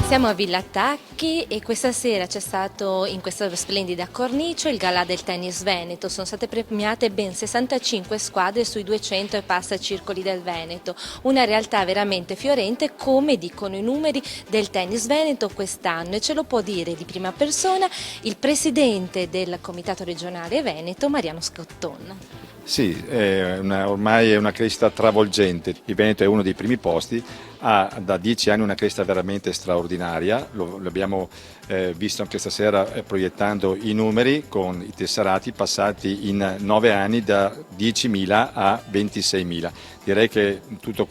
Siamo a Villa Tacchi e questa sera c'è stato in questa splendida cornice il Galà del Tennis Veneto. Sono state premiate ben 65 squadre sui 200 e passa circoli del Veneto. Una realtà veramente fiorente, come dicono i numeri del tennis veneto quest'anno, e ce lo può dire di prima persona il presidente del Comitato Regionale Veneto, Mariano Scotton. Sì, ormai è una crescita travolgente. Il Veneto è uno dei primi posti, ha da 10 anni una crescita veramente straordinaria, lo abbiamo visto anche stasera proiettando i numeri con i tesserati passati in 9 anni da 10.000 a 26.000. Direi che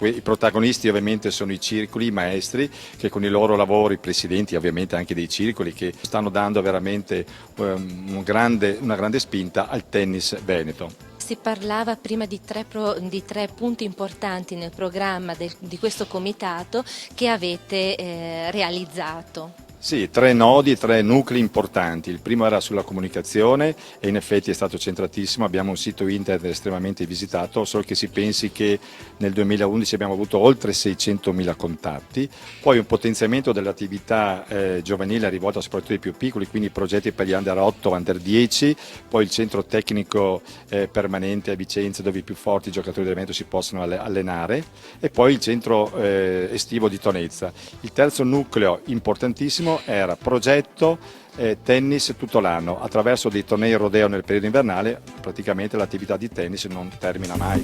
i protagonisti ovviamente sono i circoli, i maestri che con i loro lavori, i presidenti ovviamente anche dei circoli, che stanno dando veramente una grande spinta al tennis veneto. Si parlava prima di tre punti importanti nel programma di questo comitato che avete realizzato. Sì, 3 nodi, 3 nuclei importanti. Il primo era sulla comunicazione e in effetti è stato centratissimo. Abbiamo un sito internet estremamente visitato, solo che si pensi che nel 2011 abbiamo avuto oltre 600.000 contatti. Poi un potenziamento dell'attività giovanile rivolta soprattutto ai più piccoli, quindi progetti per gli under 8, under 10. Poi il centro tecnico permanente a Vicenza, dove i più forti giocatori del Veneto si possono allenare. E poi il centro estivo di Tonezza. Il terzo nucleo importantissimo era progetto tennis tutto l'anno. Attraverso dei tornei rodeo nel periodo invernale praticamente l'attività di tennis non termina mai.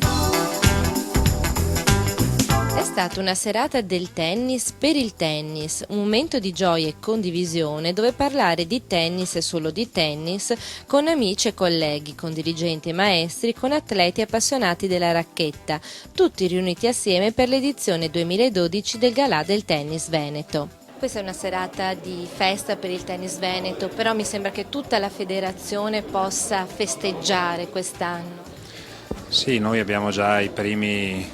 È stata una serata del tennis per il tennis, un momento di gioia e condivisione dove parlare di tennis e solo di tennis con amici e colleghi, con dirigenti e maestri, con atleti appassionati della racchetta, tutti riuniti assieme per l'edizione 2012 del Galà del Tennis Veneto. Questa è una serata di festa per il tennis veneto, però mi sembra che tutta la federazione possa festeggiare quest'anno. Sì, noi abbiamo già i primi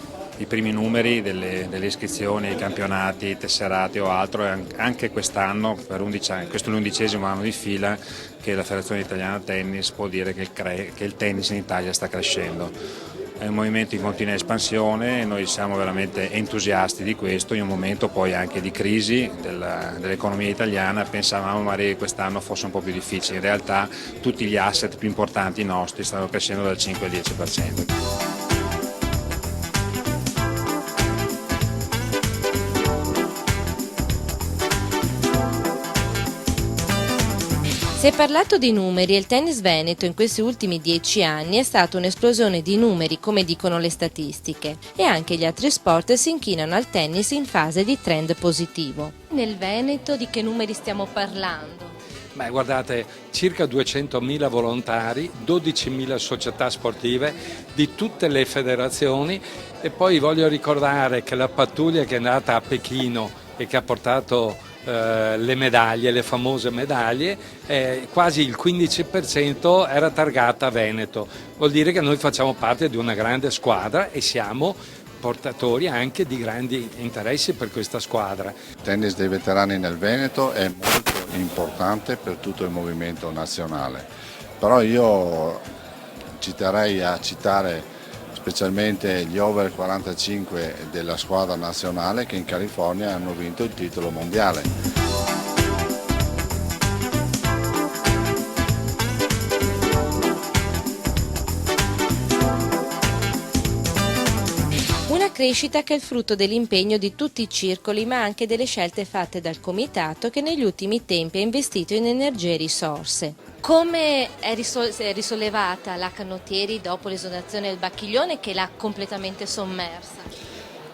numeri delle iscrizioni ai campionati, tesserati o altro, e anche quest'anno, per 11 anni, questo è l'11° anno di fila che la Federazione Italiana Tennis può dire che il tennis in Italia sta crescendo. È un movimento in continua espansione e noi siamo veramente entusiasti di questo, in un momento poi anche di crisi dell'economia italiana. Pensavamo magari che quest'anno fosse un po' più difficile, in realtà tutti gli asset più importanti nostri stanno crescendo dal 5 al 10%. Si è parlato di numeri e il tennis veneto in questi ultimi 10 anni è stata un'esplosione di numeri, come dicono le statistiche, e anche gli altri sport si inchinano al tennis in fase di trend positivo. Nel Veneto di che numeri stiamo parlando? Beh, guardate, circa 200.000 volontari, 12.000 società sportive di tutte le federazioni, e poi voglio ricordare che la pattuglia che è andata a Pechino e che ha portato le medaglie, le famose medaglie, quasi il 15% era targata Veneto. Vuol dire che noi facciamo parte di una grande squadra e siamo portatori anche di grandi interessi per questa squadra. Il tennis dei veterani nel Veneto è molto importante per tutto il movimento nazionale, però io ci terrei a citare specialmente gli over 45 della squadra nazionale che in California hanno vinto il titolo mondiale. Una crescita che è il frutto dell'impegno di tutti i circoli, ma anche delle scelte fatte dal comitato che negli ultimi tempi ha investito in energie e risorse. Come è risollevata la Canottieri dopo l'esonerazione del Bacchiglione che l'ha completamente sommersa?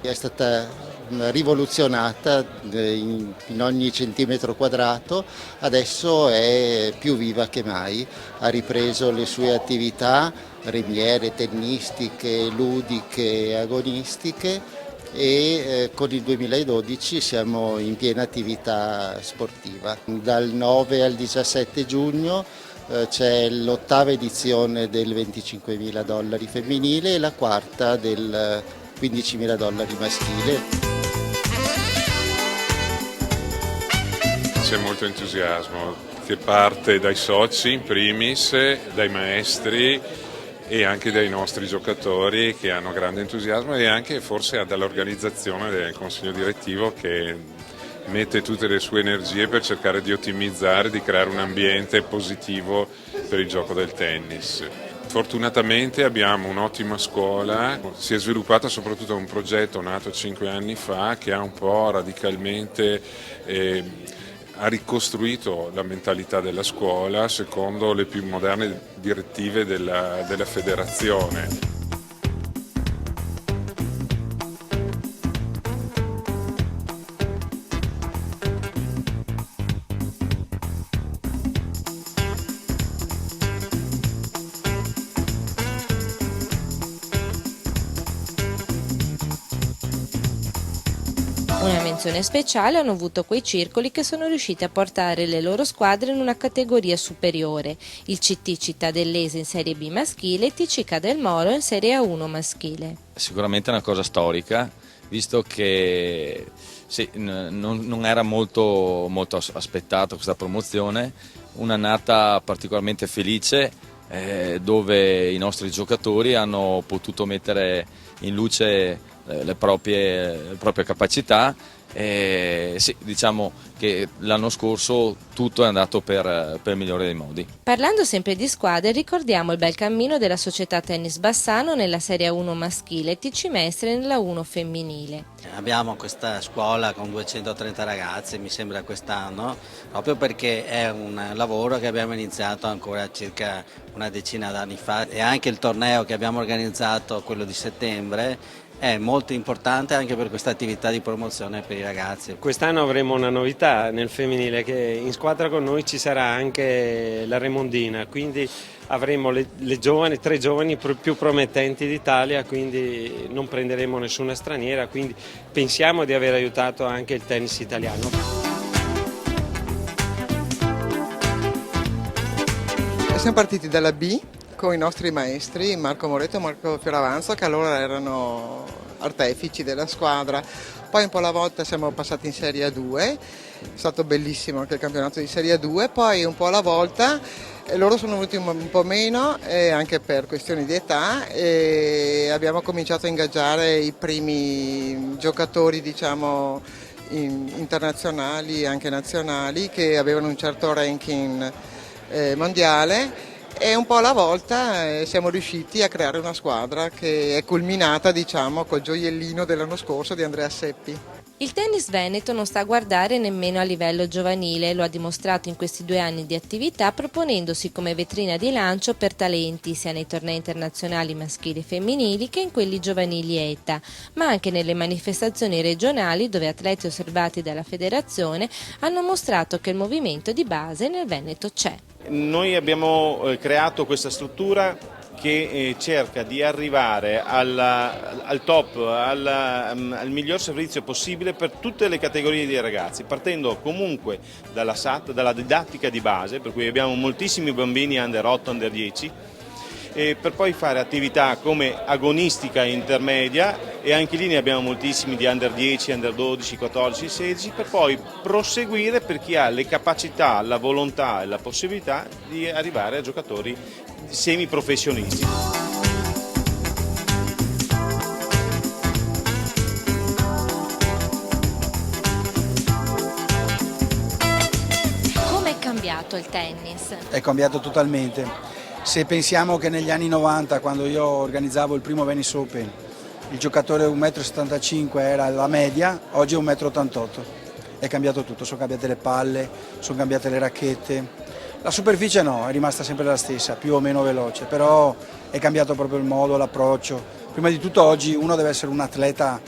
È stata rivoluzionata in ogni centimetro quadrato, adesso è più viva che mai, ha ripreso le sue attività remiere, tennistiche, ludiche, agonistiche, e con il 2012 siamo in piena attività sportiva. Dal 9 al 17 giugno c'è l'8ª edizione del $25.000 femminile e la 4ª del $15.000 maschile. C'è molto entusiasmo che parte dai soci in primis, dai maestri e anche dai nostri giocatori che hanno grande entusiasmo, e anche forse dall'organizzazione del consiglio direttivo che mette tutte le sue energie per cercare di ottimizzare, di creare un ambiente positivo per il gioco del tennis. Fortunatamente abbiamo un'ottima scuola, si è sviluppata soprattutto un progetto nato 5 anni fa che ha un po' radicalmente ha ricostruito la mentalità della scuola secondo le più moderne direttive della federazione. Una menzione speciale hanno avuto quei circoli che sono riusciti a portare le loro squadre in una categoria superiore, il CT Cittadellese in Serie B maschile e TCK del Moro in Serie A1 maschile. Sicuramente è una cosa storica, visto che sì, non era molto aspettato questa promozione, un'annata particolarmente felice dove i nostri giocatori hanno potuto mettere in luce le proprie capacità. Sì, diciamo che l'anno scorso tutto è andato per il migliore dei modi. Parlando sempre di squadre, ricordiamo il bel cammino della società Tennis Bassano nella Serie A1 maschile e TC Mestre nella 1 femminile. Abbiamo questa scuola con 230 ragazzi, mi sembra quest'anno, proprio perché è un lavoro che abbiamo iniziato ancora circa una decina d'anni fa, e anche il torneo che abbiamo organizzato, quello di settembre, è molto importante anche per questa attività di promozione per i ragazzi. Quest'anno avremo una novità nel femminile, che in squadra con noi ci sarà anche la Remondina, quindi avremo le tre giovani più promettenti d'Italia, quindi non prenderemo nessuna straniera, quindi pensiamo di aver aiutato anche il tennis italiano. Siamo partiti dalla B con i nostri maestri Marco Moretto e Marco Fioravanza, che allora erano artefici della squadra. Poi un po' alla volta siamo passati in Serie A2, è stato bellissimo anche il campionato di Serie A2, poi un po' alla volta loro sono venuti un po' meno, anche per questioni di età, e abbiamo cominciato a ingaggiare i primi giocatori, diciamo, internazionali e anche nazionali, che avevano un certo ranking mondiale. E un po' alla volta siamo riusciti a creare una squadra che è culminata, diciamo, col gioiellino dell'anno scorso di Andrea Seppi. Il tennis veneto non sta a guardare nemmeno a livello giovanile, lo ha dimostrato in questi 2 anni di attività, proponendosi come vetrina di lancio per talenti sia nei tornei internazionali maschili e femminili che in quelli giovanili e età, ma anche nelle manifestazioni regionali dove atleti osservati dalla federazione hanno mostrato che il movimento di base nel Veneto c'è. Noi abbiamo creato questa struttura che cerca di arrivare al top, al miglior servizio possibile per tutte le categorie di ragazzi, partendo comunque dalla SAT, dalla didattica di base, per cui abbiamo moltissimi bambini under 8, under 10, per poi fare attività come agonistica intermedia, e anche lì ne abbiamo moltissimi di under 10, under 12, 14, 16, per poi proseguire per chi ha le capacità, la volontà e la possibilità di arrivare a giocatori semiprofessionisti. Come è cambiato il tennis? È cambiato totalmente. Se pensiamo che negli anni 90, quando io organizzavo il primo Venice Open, il giocatore 1,75 m era la media, oggi è 1,88 m. È cambiato tutto, sono cambiate le palle, sono cambiate le racchette. La superficie no, è rimasta sempre la stessa, più o meno veloce, però è cambiato proprio il modo, l'approccio. Prima di tutto oggi uno deve essere un atleta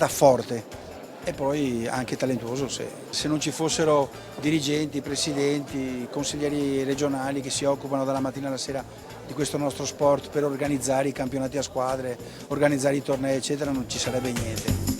forte e poi anche talentuoso. Se non ci fossero dirigenti, presidenti, consiglieri regionali che si occupano dalla mattina alla sera di questo nostro sport per organizzare i campionati a squadre, organizzare i tornei eccetera, non ci sarebbe niente.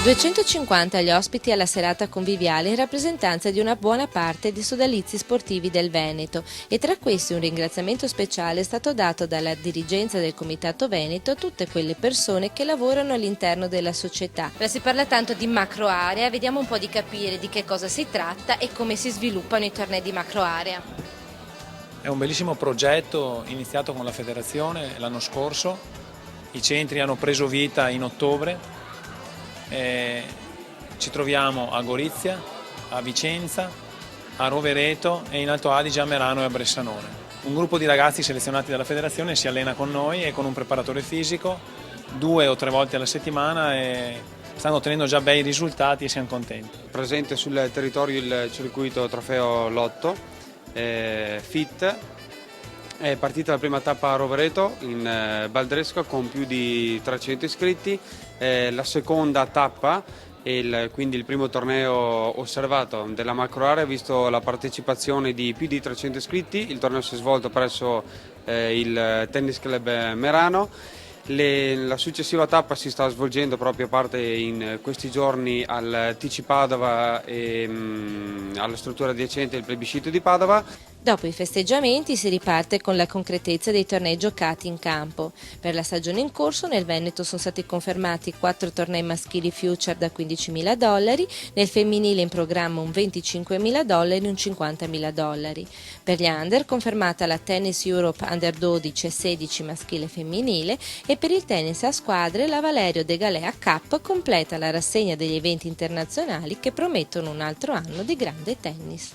250 gli ospiti alla serata conviviale in rappresentanza di una buona parte dei sodalizi sportivi del Veneto e tra questi un ringraziamento speciale è stato dato dalla dirigenza del Comitato Veneto a tutte quelle persone che lavorano all'interno della società. Ora si parla tanto di macroarea, vediamo un po' di capire di che cosa si tratta e come si sviluppano i tornei di macroarea. È un bellissimo progetto iniziato con la federazione l'anno scorso, i centri hanno preso vita in ottobre. Ci troviamo a Gorizia, a Vicenza, a Rovereto e in Alto Adige, a Merano e a Bressanone. Un gruppo di ragazzi selezionati dalla federazione si allena con noi e con un preparatore fisico 2 o 3 volte alla settimana e stanno ottenendo già bei risultati e siamo contenti. Presente sul territorio il circuito Trofeo Lotto FIT. È partita la prima tappa a Rovereto in Baldresco con più di 300 iscritti, la seconda tappa e quindi il primo torneo osservato della macroarea ha visto la partecipazione di più di 300 iscritti, il torneo si è svolto presso il Tennis Club Merano. La successiva tappa si sta svolgendo proprio a parte in questi giorni al TC Padova e alla struttura adiacente il plebiscito di Padova. Dopo i festeggiamenti si riparte con la concretezza dei tornei giocati in campo. Per la stagione in corso nel Veneto sono stati confermati 4 tornei maschili future da $15.000, nel femminile in programma un $25.000 e un $50.000. Per gli under confermata la Tennis Europe Under 12 e 16 maschile e femminile e per il tennis a squadre la Valerio De Galea Cup completa la rassegna degli eventi internazionali che promettono un altro anno di grande tennis.